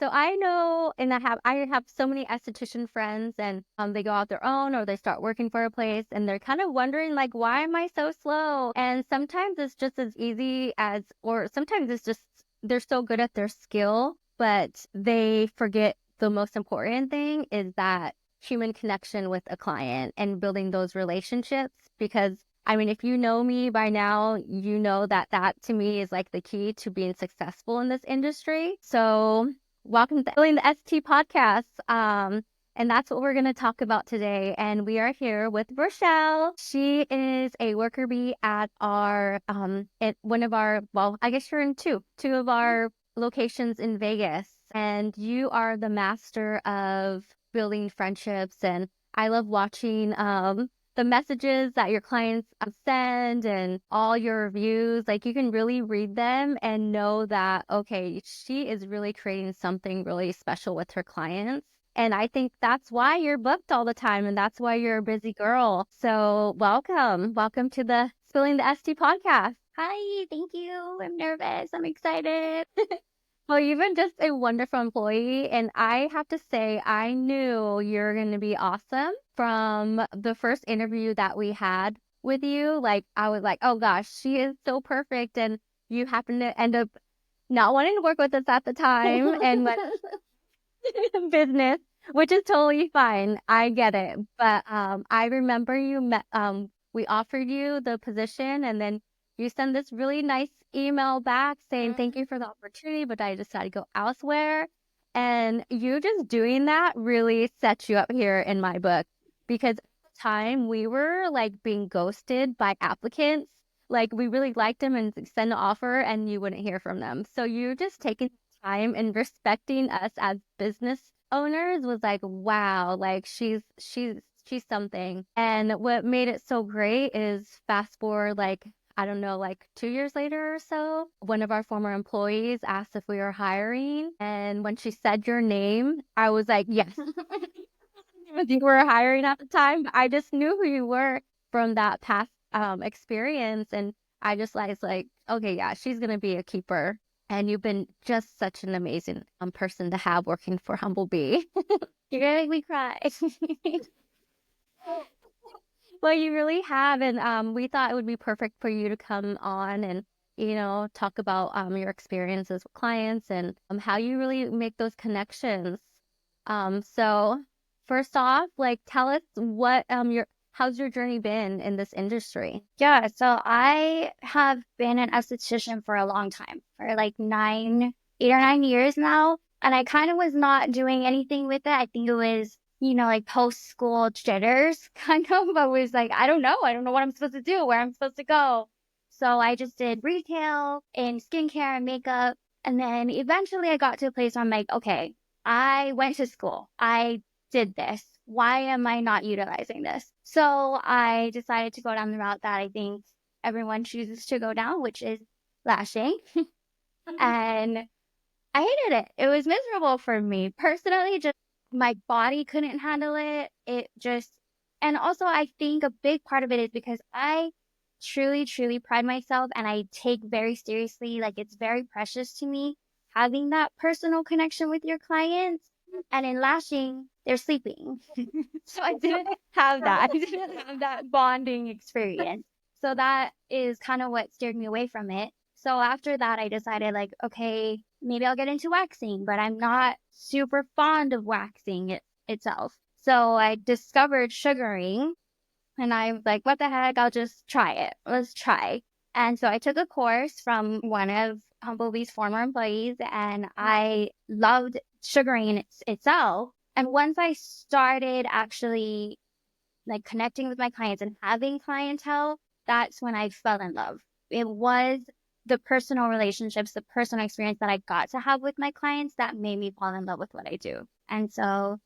So I know, and I have so many esthetician friends, and they go out their own or they start working for a place, and they're kind of wondering like, why am I so slow? And sometimes it's just as easy as, or sometimes it's just they're so good at their skill, but they forget the most important thing is that human connection with a client and building those relationships. Because I mean, if you know me by now, you know that that to me is like the key to being successful in this industry. So welcome to Spilling the EsTea podcast. And that's what we're going to talk about today. And we are here with Rochelle. She is a worker bee at our, at one of our, well, I guess you're in two of our locations in Vegas. And you are the master of building friendships. And I love watching, the messages that your clients send and all your reviews, like you can really read them and know that, okay, she is really creating something really special with her clients. And I think that's why you're booked all the time and that's why you're a busy girl. So welcome. Welcome to the Spilling the EsTea podcast. Hi, thank you. I'm nervous. I'm excited. Well, you've been just a wonderful employee, and I have to say, I knew you're going to be awesome from the first interview that we had with you. Like, I was like, oh gosh, she is so perfect. And you happen to end up not wanting to work with us at the time and went business, which is totally fine. I get it. But I remember we offered you the position, and then you send this really nice email back saying thank you for the opportunity, but I decided to go elsewhere. And you just doing that really sets you up here in my book because at the time we were like being ghosted by applicants. Like we really liked them and send an offer and you wouldn't hear from them. So you just taking time and respecting us as business owners was like, wow, like she's something. And what made it so great is fast forward like I don't know, like 2 years later or so, one of our former employees asked if we were hiring. And when she said your name, I was like, yes, you were hiring at the time. But I just knew who you were from that past experience. And I just was like, okay, yeah, she's going to be a keeper. And you've been just such an amazing person to have working for Humblebee. You're gonna make me cry. Well, you really have, and we thought it would be perfect for you to come on and talk about your experiences with clients and how you really make those connections. So first off, like tell us what your how's your journey been in this industry? Yeah, so I have been an esthetician for a long time, for like 8 or 9 years now. And I kind of was not doing anything with it. I think it was, like post-school jitters, kind of. I was like, I don't know. I don't know what I'm supposed to do, where I'm supposed to go. So I just did retail and skincare and makeup. And then eventually I got to a place where I'm like, okay, I went to school. I did this. Why am I not utilizing this? So I decided to go down the route that I think everyone chooses to go down, which is lashing. And I hated it. It was miserable for me personally. Just my body couldn't handle it. And also I think a big part of it is because I truly, truly pride myself and I take very seriously, like it's very precious to me having that personal connection with your clients. And in lashing, they're sleeping. So I didn't have that. I didn't have that bonding experience. So that is kind of what steered me away from it. So after that, I decided like, okay, maybe I'll get into waxing, but I'm not super fond of waxing itself. So I discovered sugaring and I was like, what the heck? I'll just try it. Let's try. And so I took a course from one of Humblebee's former employees and I loved sugaring itself. And once I started actually like connecting with my clients and having clientele, that's when I fell in love. It was the personal relationships, the personal experience that I got to have with my clients that made me fall in love with what I do. And so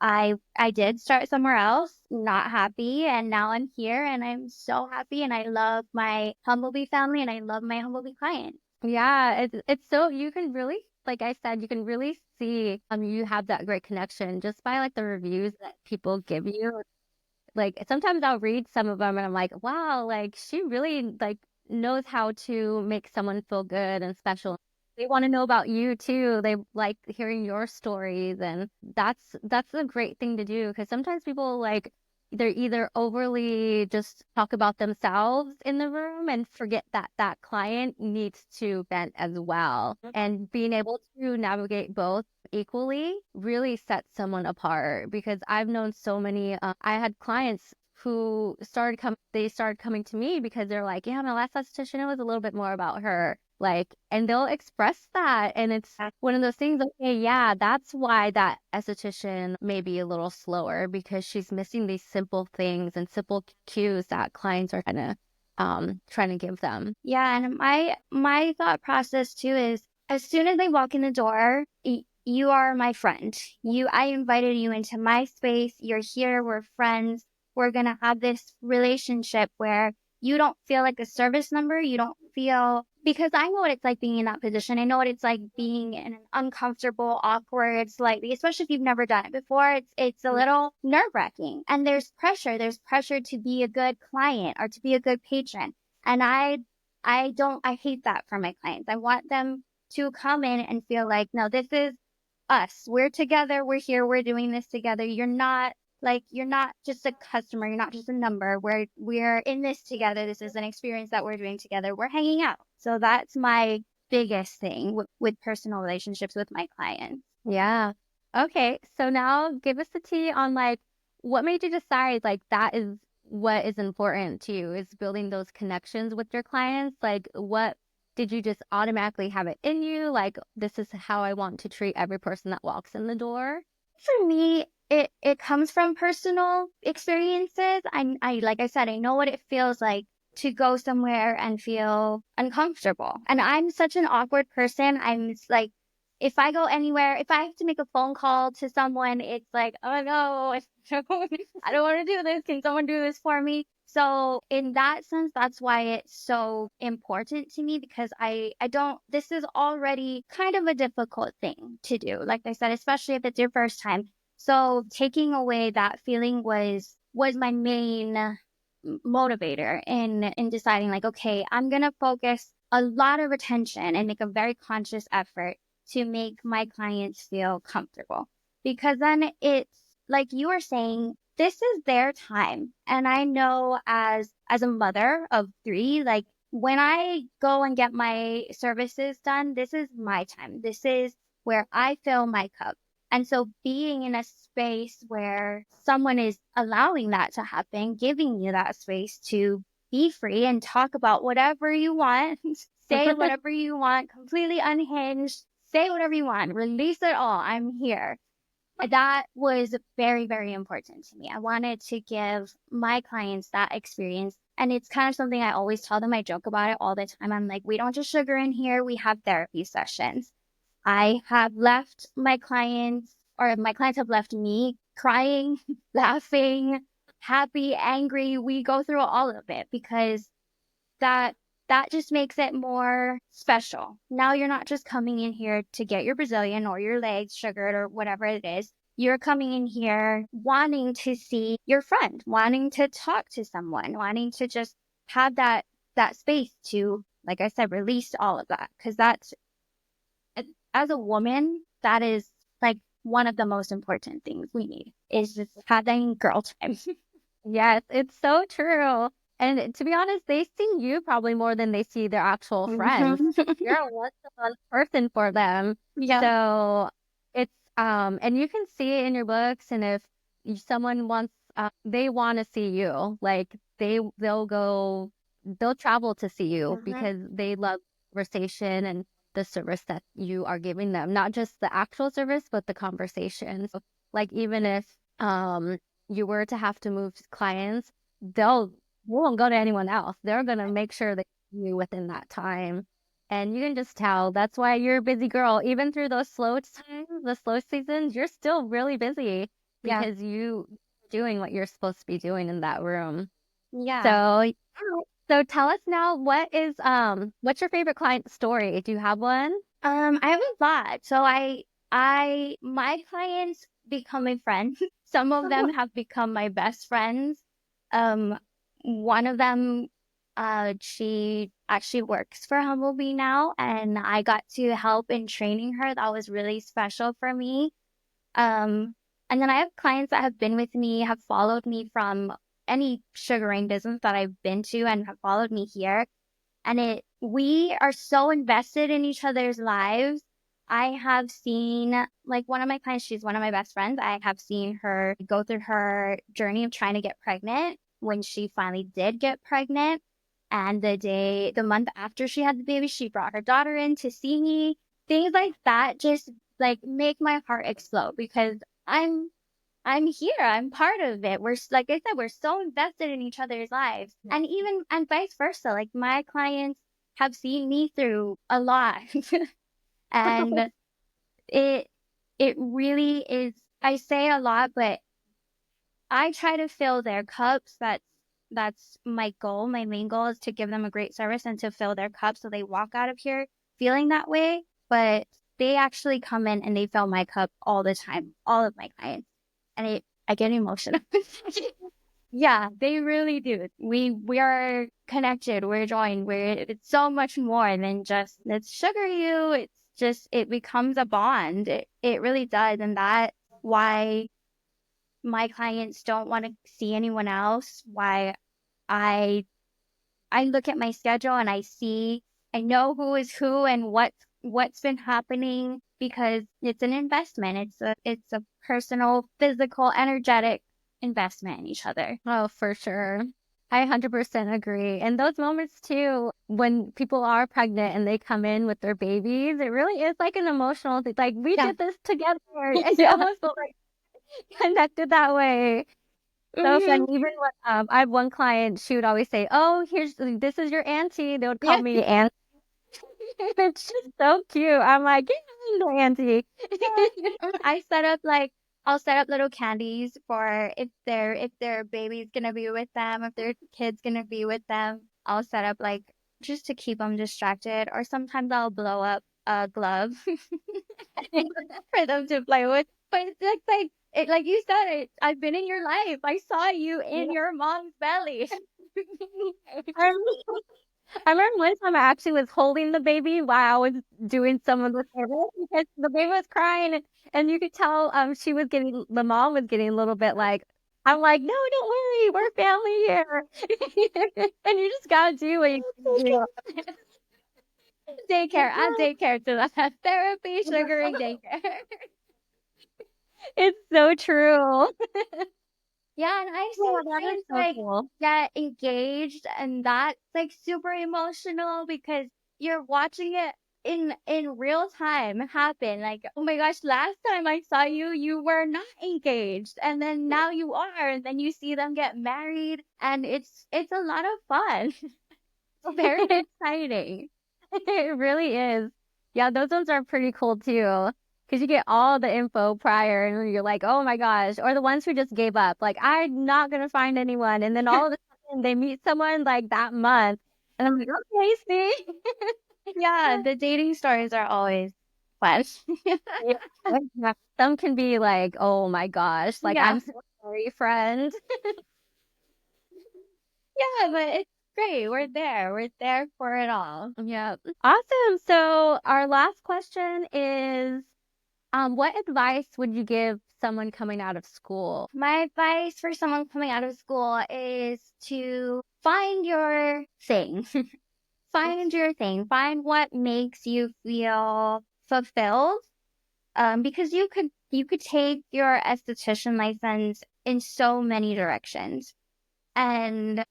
I did start somewhere else, not happy, and now I'm here and I'm so happy and I love my Humblebee family and I love my Humblebee clients. Yeah, it's so you can really, like I said, you can really see you have that great connection just by like the reviews that people give you. Like sometimes I'll read some of them and I'm like, wow, like she really like knows how to make someone feel good and special. they want to know about you too. They like hearing your stories, and that's a great thing to do because sometimes people like they're either overly just talk about themselves in the room and forget that that client needs to vent as well. And being able to navigate both equally really sets someone apart because I've known so many I had clients who they started coming to me because they're like, yeah, my last esthetician, it was a little bit more about her. Like, and they'll express that. And it's one of those things, okay, yeah, that's why that esthetician may be a little slower because she's missing these simple things and simple cues that clients are trying to give them. Yeah, and my thought process too is as soon as they walk in the door, you are my friend. I invited you into my space. You're here. We're friends. We're gonna have this relationship where you don't feel like a service number. You don't feel because I know what it's like being in that position. I know what it's like being in an uncomfortable, awkward, slightly, especially if you've never done it before. It's a little nerve-wracking. And there's pressure. There's pressure to be a good client or to be a good patron. And I hate that for my clients. I want them to come in and feel like, no, this is us. We're together. We're here. We're doing this together. You're not just a customer. You're not just a number. We're in this together. This is an experience that we're doing together. We're hanging out. So that's my biggest thing with personal relationships with my clients. Yeah. Okay. So now give us the tea on like what made you decide like that is what is important to you is building those connections with your clients. Like what did you just automatically have it in you? Like this is how I want to treat every person that walks in the door? For me, it comes from personal experiences. I like I said, I know what it feels like to go somewhere and feel uncomfortable. And I'm such an awkward person. Like if I go anywhere, if I have to make a phone call to someone, it's like, oh no, I don't want to do this. Can someone do this for me? So in that sense, that's why it's so important to me because I don't, this is already kind of a difficult thing to do. Like I said, especially if it's your first time. So taking away that feeling was my main motivator in deciding like, okay, I'm going to focus a lot of attention and make a very conscious effort to make my clients feel comfortable because then it's like you were saying, this is their time. And I know as a mother of three, like when I go and get my services done, this is my time. This is where I fill my cup. And so being in a space where someone is allowing that to happen, giving you that space to be free and talk about whatever you want, say whatever you want, completely unhinged, say whatever you want, release it all. I'm here. That was very, very important to me. I wanted to give my clients that experience. And it's kind of something I always tell them. I joke about it all the time. I'm like, we don't just sugar in here, we have therapy sessions. I have left my clients, or my clients have left me crying, laughing, happy, angry. We go through all of it because that that just makes it more special. Now you're not just coming in here to get your Brazilian or your legs sugared or whatever it is. You're coming in here wanting to see your friend, wanting to talk to someone, wanting to just have that space to, like I said, release all of that. Because that's as a woman, that is like one of the most important things we need is just having girl time. Yes, it's so true. And to be honest, they see you probably more than they see their actual friends. Mhm. You're a one-to-one person for them. Yeah. So it's and you can see it in your books and if someone wants they want to see you. Like they'll travel to see you Mhm. because they love conversation and the service that you are giving them. Not just the actual service, but the conversation. So, like even if you were to have to move clients, they won't go to anyone else. They're gonna make sure they see you within that time. And you can just tell that's why you're a busy girl. Even through those slow times, the slow seasons, you're still really busy Yeah. because you doing what you're supposed to be doing in that room. Yeah. So yeah. So tell us now what's your favorite client story? Do you have one? I have a lot. So my clients become my friend. Some of them have become my best friends. Um, one of them, actually works for Humblebee now, and I got to help in training her. That was really special for me. Um, and then I have clients that have been with me, have followed me from any sugaring business that I've been to and have followed me here. And we are so invested in each other's lives. I have seen, like, one of my clients, she's one of my best friends. I have seen her go through her journey of trying to get pregnant when she finally did get pregnant. And the month after she had the baby, she brought her daughter in to see me. Things like that just like make my heart explode because I'm here. I'm part of it. Like I said, we're so invested in each other's lives. And even, and vice versa. Like my clients have seen me through a lot. And it, it really is, I say a lot, but I try to fill their cups. That's my goal. My main goal is to give them a great service and to fill their cups so they walk out of here feeling that way. But they actually come in and they fill my cup all the time, all of my clients. And I get emotional. Yeah, they really do. We are connected. We're joined. It's so much more than just let's sugar you. It's just it becomes a bond. It really does, and that's why my clients don't want to see anyone else. Why I I look at my schedule and I know who is who and what's been happening because it's an investment. It's a personal, physical, energetic investment in each other. Oh, for sure. I 100% agree. And those moments too, when people are pregnant and they come in with their babies, it really is like an emotional thing. Like we Yeah. did this together. It Yeah. almost felt like connected that way. So funny. Mhm. Even when I have one client, she would always say, "Oh, this is your auntie." They would call Yeah. me auntie. It's just so cute. I'm like, yeah, I'm the auntie. I set up like I'll set up little candies for if their baby's gonna be with them, if their kid's gonna be with them. I'll set up like just to keep them distracted, or sometimes I'll blow up a glove for them to play with. But it's like it, like you said, I've been in your life. I saw you in Yeah. your mom's belly. I I remember one time I actually was holding the baby while I was doing some of the service because the baby was crying and you could tell the mom was getting a little bit like I'm like, no, don't worry, we're family here. And you just gotta do what you gotta Daycare, at do. daycare, to that therapy, sugaring daycare. It's so true. Yeah, and I've Yeah, seen that is clients so like cool. get engaged, and that's like super emotional because you're watching it in real time happen. Like, oh my gosh, last time I saw you, you were not engaged, and then now you are, and then you see them get married, and it's a lot of fun. It's very exciting. It really is. Yeah, those ones are pretty cool too. Because you get all the info prior and you're like, oh my gosh. Or the ones who just gave up. Like, I'm not going to find anyone. And then all of a sudden they meet someone like that month. And I'm like, okay, see? Yeah, the dating stories are always fun. Yeah. Yeah. Some can be like, oh my gosh. Like, Yeah, I'm so sorry, friend. yeah, but it's great. We're there. We're there for it all. Yeah. Awesome. So our last question is, what advice would you give someone coming out of school? My advice for someone coming out of school is to find your thing. Find your thing. Find what makes you feel fulfilled. Because you could take your esthetician license in so many directions. And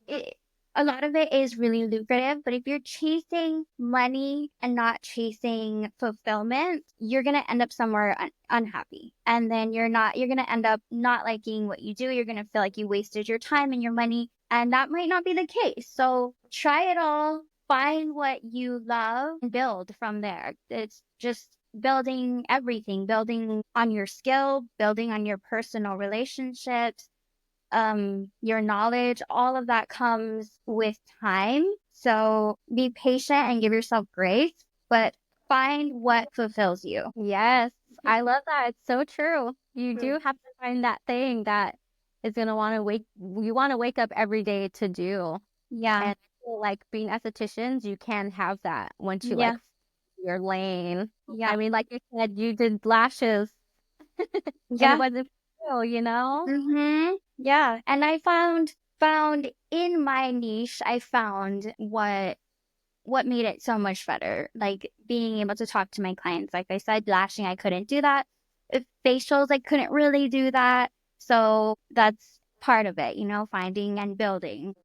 it, a lot of it is really lucrative, but if you're chasing money and not chasing fulfillment, you're going to end up somewhere unhappy. And then you're going to end up not liking what you do. You're going to feel like you wasted your time and your money. And that might not be the case. So try it all, find what you love and build from there. It's just building everything, building on your skill, building on your personal relationships, your knowledge, all of that comes with time. So be patient and give yourself grace, but find what fulfills you. Yes, I love that. It's so true. You do have to find that thing that is going to want to you want to wake up every day to do. Yeah. And feel like being estheticians, you can have that once you like Yeah. your lane. I Yeah. mean, like you said, you did lashes and it Yeah. wasn't for you, you know? Mhm. Yeah, and I found in my niche, I found what made it so much better, like, being able to talk to my clients. Like I said, lashing, I couldn't do that. Facials, I couldn't really do that. So that's part of it, finding and building.